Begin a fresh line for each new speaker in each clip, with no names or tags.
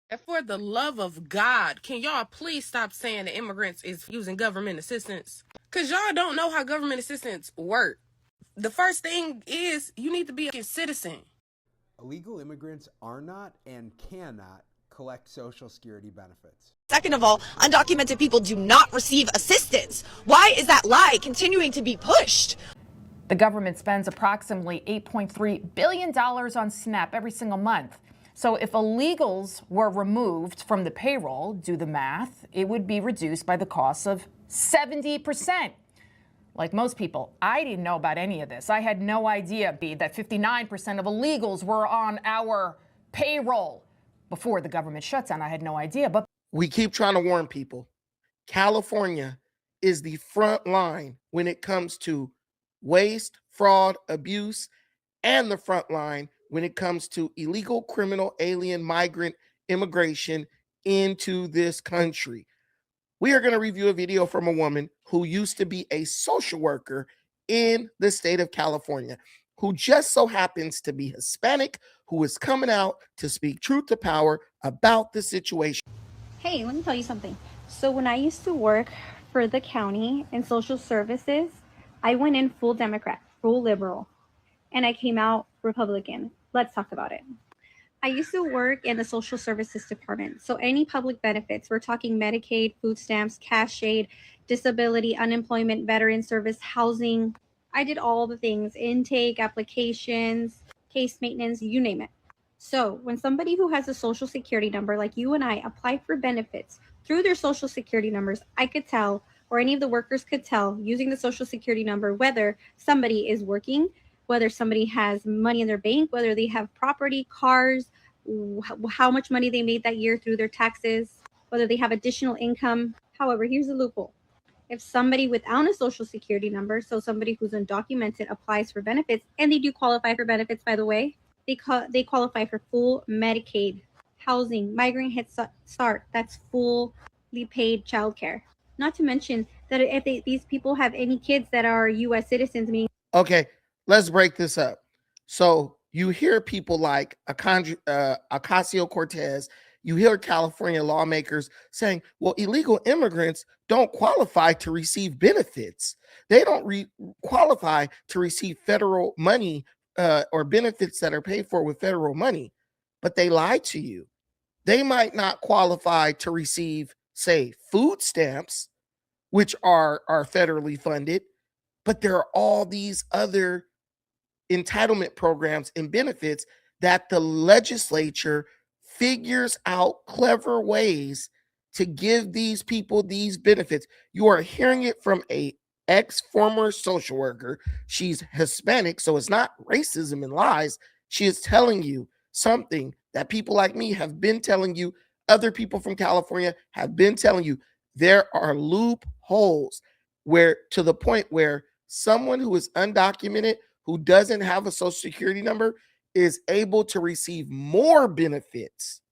And for the love of God, can y'all please stop saying that immigrants is using government assistance? Because y'all don't know how government assistance work. The first thing is you need to be a citizen.
Illegal immigrants are not and cannot collect Social Security benefits.
Second of all, undocumented people do not receive assistance. Why is that lie continuing to be pushed?
The government spends approximately $8.3 billion on SNAP every single month. So if illegals were removed from the payroll, do the math, it would be reduced by the cost of 70%. Like most people, I didn't know about any of this. I had no idea, that 59% of illegals were on our payroll. Before the government shutdown, I had no idea. But
we keep trying to warn people. California is the front line when it comes to waste, fraud, abuse, and the front line when it comes to illegal, criminal, alien, migrant immigration into this country. We are going to review a video from a woman who used to be a social worker in the state of California, who just so happens to be Hispanic, who is coming out to speak truth to power about the situation.
Hey, let me tell you something. So when I used to work for the county in social services, I went in full Democrat, full liberal, and I came out Republican. Let's talk about it. I used to work in the social services department. So any public benefits, we're talking Medicaid, food stamps, cash aid, disability, unemployment, veteran service, housing. I did all the things, intake, applications, case maintenance, you name it. So when somebody who has a social security number like you and I apply for benefits through their social security numbers, I could tell, or any of the workers could tell using the social security number, whether somebody is working, whether somebody has money in their bank, whether they have property, cars, how much money they made that year through their taxes, whether they have additional income. However, here's the loophole. If somebody without a social security number, so somebody who's undocumented, applies for benefits, and they do qualify for benefits, by the way, they qualify for full Medicaid, housing, migrant head start, that's fully paid childcare. Not to mention that if these people have any kids that are U.S. citizens, meaning.
Okay, let's break this up. So you hear people like Ocasio-Cortez, you hear California lawmakers saying, well, illegal immigrants don't qualify to receive benefits. They don't qualify to receive federal money or benefits that are paid for with federal money, but they lie to you. They might not qualify to receive, say, food stamps, which are federally funded, but there are all these other entitlement programs and benefits that the legislature figures out clever ways to give these people these benefits. You are hearing it from a ex-former social worker. She's Hispanic, so it's not racism and lies. She is telling you something that people like me have been telling you, other people from California have been telling you. There are loopholes where, to the point where someone who is undocumented, who doesn't have a social security number, is able to receive more benefits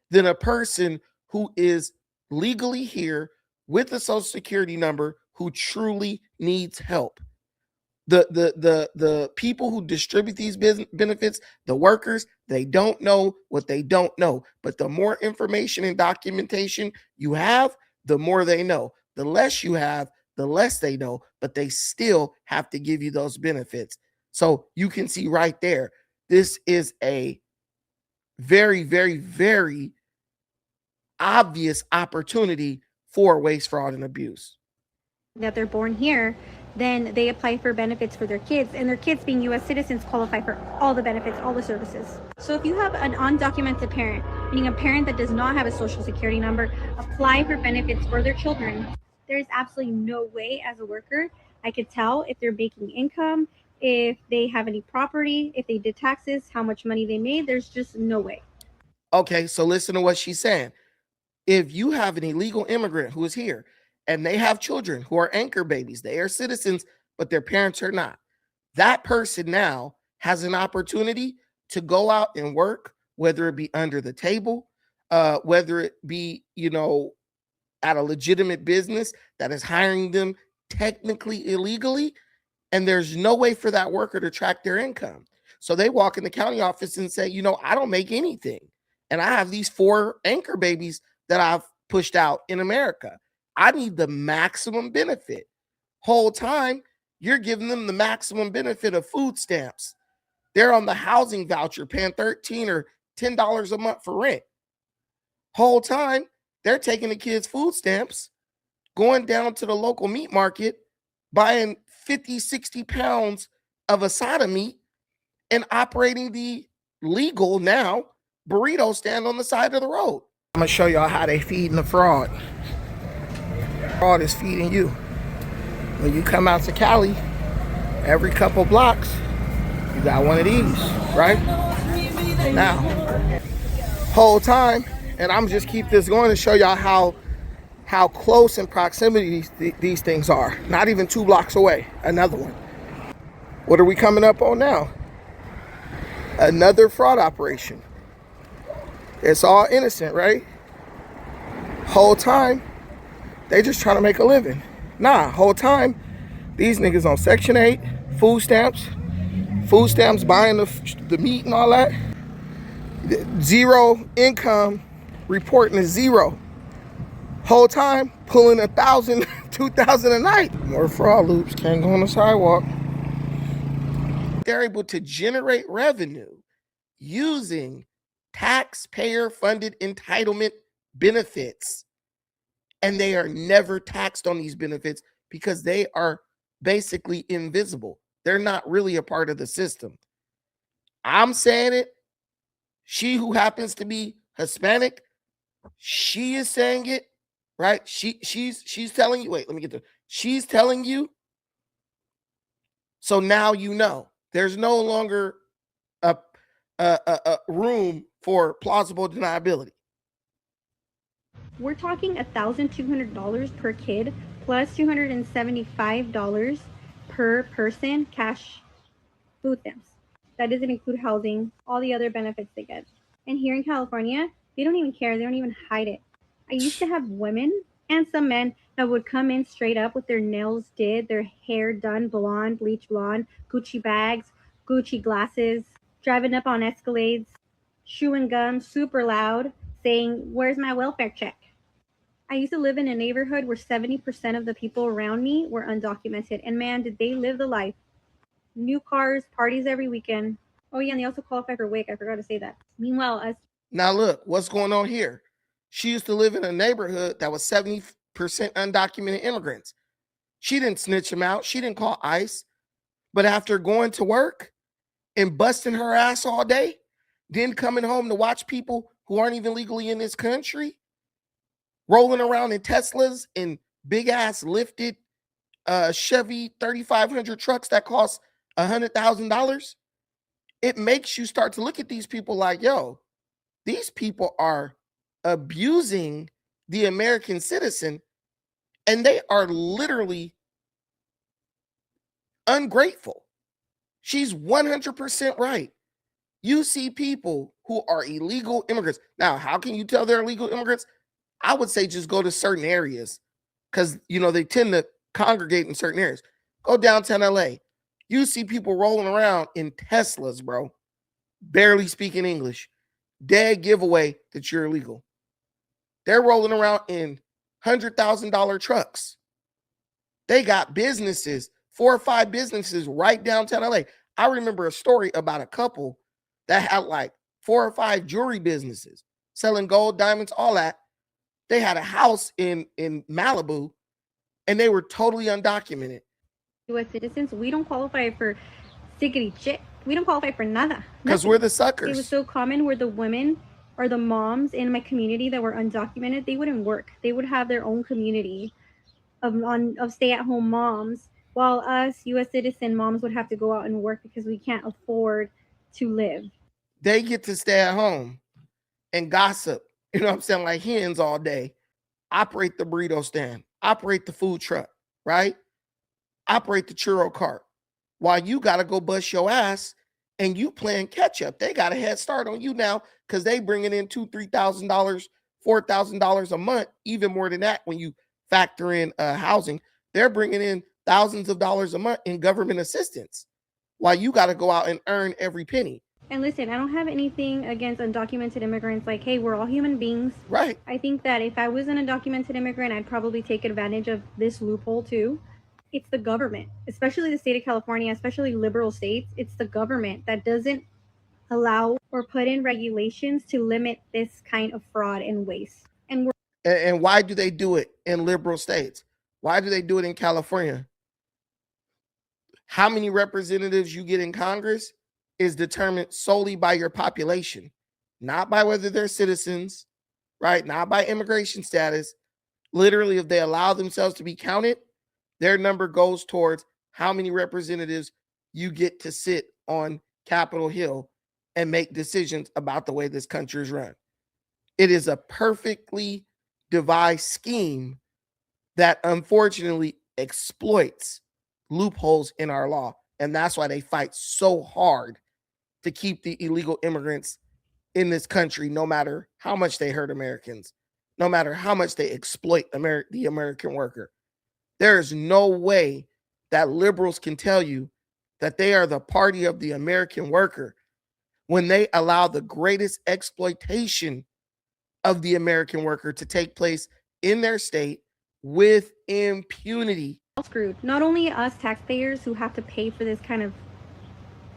than a person who is legally here with a social security number who truly needs help. The people who distribute these benefits, the workers, they don't know what they don't know. But the more information and documentation you have, the more they know. The less you have, the less they know, but they still have to give you those benefits. So you can see right there, this is a very, very, very obvious opportunity for waste, fraud, and abuse.
That they're born here, then they apply for benefits for their kids, and their kids, being U.S. citizens, qualify for all the benefits, all the services. So if you have an undocumented parent, meaning a parent that does not have a social security number, apply for benefits for their children, there's absolutely no way as a worker I could tell if they're making income, if they have any property, if they did taxes, how much money they made. There's just no way.
Okay, so listen to what she's saying. If you have an illegal immigrant who is here and they have children who are anchor babies, they are citizens, but their parents are not, that person now has an opportunity to go out and work, whether it be under the table, whether it be, at a legitimate business that is hiring them technically illegally, and there's no way for that worker to track their income. So they walk in the county office and say, I don't make anything. and I have these 4 anchor babies that I've pushed out in America. I need the maximum benefit. Whole time, you're giving them the maximum benefit of food stamps. They're on the housing voucher paying $13 or $10 a month for rent. Whole time, they're taking the kids' food stamps, going down to the local meat market, buying 50, 60 pounds of asada meat and operating the legal now burrito stand on the side of the road. I'm gonna show y'all how they feeding the fraud. Fraud is feeding you. When you come out to Cali, every couple blocks, you got one of these, right? Now, whole time, and I'm just keep this going to show y'all how close in proximity these things are. Not even 2 blocks away, another one. What are we coming up on now? Another fraud operation. It's all innocent, right? Whole time, they just trying to make a living. Nah, whole time, these niggas on Section 8, food stamps buying the meat and all that. Zero income, reporting is zero. Whole time, pulling 1,000, 2,000 a night. More fraud loops, can't go on the sidewalk. They're able to generate revenue using taxpayer-funded entitlement benefits. And they are never taxed on these benefits because they are basically invisible. They're not really a part of the system. I'm saying it. She who happens to be Hispanic, she is saying it, right? She's telling you, wait, let me get to it. She's telling you. So now you know. There's no longer a room for plausible deniability.
We're talking $1,200 per kid plus $275 per person cash food stamps. That doesn't include housing, all the other benefits they get. And here in California, they don't even care. They don't even hide it. I used to have women and some men that would come in straight up with their nails did, their hair done, blonde, bleach blonde, Gucci bags, Gucci glasses, driving up on Escalades, chewing gum super loud, saying, "Where's my welfare check?" I used to live in a neighborhood where 70% of the people around me were undocumented. And man, did they live the life. New cars, parties every weekend. Oh yeah, and they also qualify for WIC. I forgot to say that. Meanwhile, us.
Now look, what's going on here? She used to live in a neighborhood that was 70% undocumented immigrants. She didn't snitch them out. She didn't call ICE. But after going to work and busting her ass all day, then coming home to watch people who aren't even legally in this country, rolling around in Teslas and big ass lifted Chevy 3500 trucks that cost $100,000, it makes you start to look at these people like, yo, these people are abusing the American citizen, and they are literally ungrateful. She's 100% right. You see people who are illegal immigrants. Now, how can you tell they're illegal immigrants? I would say just go to certain areas because, you know, they tend to congregate in certain areas. Go downtown LA. You see people rolling around in Teslas, bro, barely speaking English. Dead giveaway that you're illegal. They're rolling around in $100,000 trucks. They got businesses, 4 or 5 businesses right downtown LA. I remember a story about a couple that had like 4 or 5 jewelry businesses selling gold, diamonds, all that. They had a house in Malibu and they were totally undocumented.
U.S. citizens, we don't qualify for sickety shit. We don't qualify for nada.
Because we're the suckers.
It was so common where the women or the moms in my community that were undocumented, they wouldn't work. They would have their own community of stay-at-home moms, while us U.S. citizen moms would have to go out and work because we can't afford to live.
They get to stay at home and gossip, you know what I'm saying, like hens all day, operate the burrito stand, operate the food truck, right? Operate the churro cart, while you got to go bust your ass and you playing catch up. They got a head start on you now because they bringing in $2,000, $3,000, $4,000 a month, even more than that when you factor in housing. They're bringing in thousands of dollars a month in government assistance while you got to go out and earn every penny.
And listen, I don't have anything against undocumented immigrants. Like, hey, we're all human beings.
Right.
I think that if I was an undocumented immigrant, I'd probably take advantage of this loophole too. It's the government, especially the state of California, especially liberal states. It's the government that doesn't allow or put in regulations to limit this kind of fraud and waste.
And why do they do it in liberal states? Why do they do it in California? How many representatives you get in Congress is determined solely by your population, not by whether they're citizens, right? Not by immigration status. Literally, if they allow themselves to be counted, their number goes towards how many representatives you get to sit on Capitol Hill and make decisions about the way this country is run. It is a perfectly devised scheme that unfortunately exploits loopholes in our law. And that's why they fight so hard to keep the illegal immigrants in this country, no matter how much they hurt Americans, no matter how much they exploit the American worker. There is no way that liberals can tell you that they are the party of the American worker when they allow the greatest exploitation of the American worker to take place in their state with impunity.
Screwed. Not only us taxpayers who have to pay for this kind of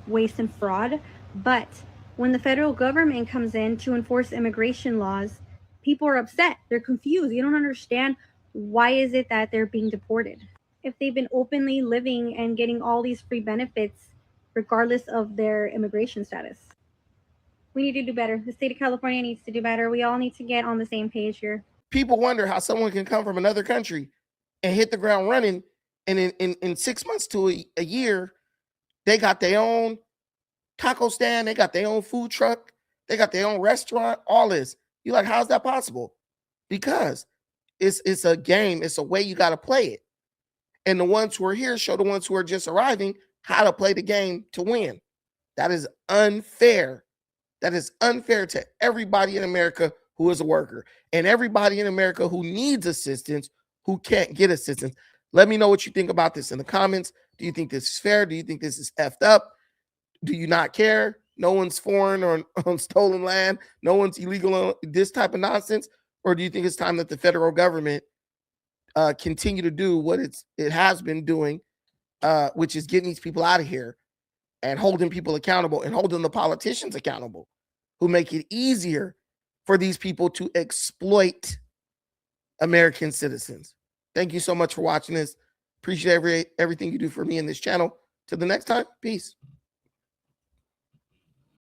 waste and fraud, but when the federal government comes in to enforce immigration laws, people are upset. They're confused. You don't understand why is it that they're being deported. If they've been openly living and getting all these free benefits regardless of their immigration status. We need to do better. The state of California needs to do better. We all need to get on the same page here.
People wonder how someone can come from another country and hit the ground running, and in 6 months to a year, they got their own taco stand, they got their own food truck, they got their own restaurant, all this. You're like, how's that possible? Because it's a game, it's a way you got to play it. And the ones who are here show the ones who are just arriving how to play the game to win. That is unfair. That is unfair to everybody in America who is a worker and everybody in America who needs assistance, who can't get assistance. Let me know what you think about this in the comments. Do you think this is fair? Do you think this is effed up? Do you not care? No one's foreign or on stolen land. No one's illegal on this type of nonsense. Or do you think it's time that the federal government continue to do what it has been doing, which is getting these people out of here and holding people accountable and holding the politicians accountable who make it easier for these people to exploit American citizens? Thank you so much for watching this. Appreciate everything you do for me in this channel. Till the next time, peace.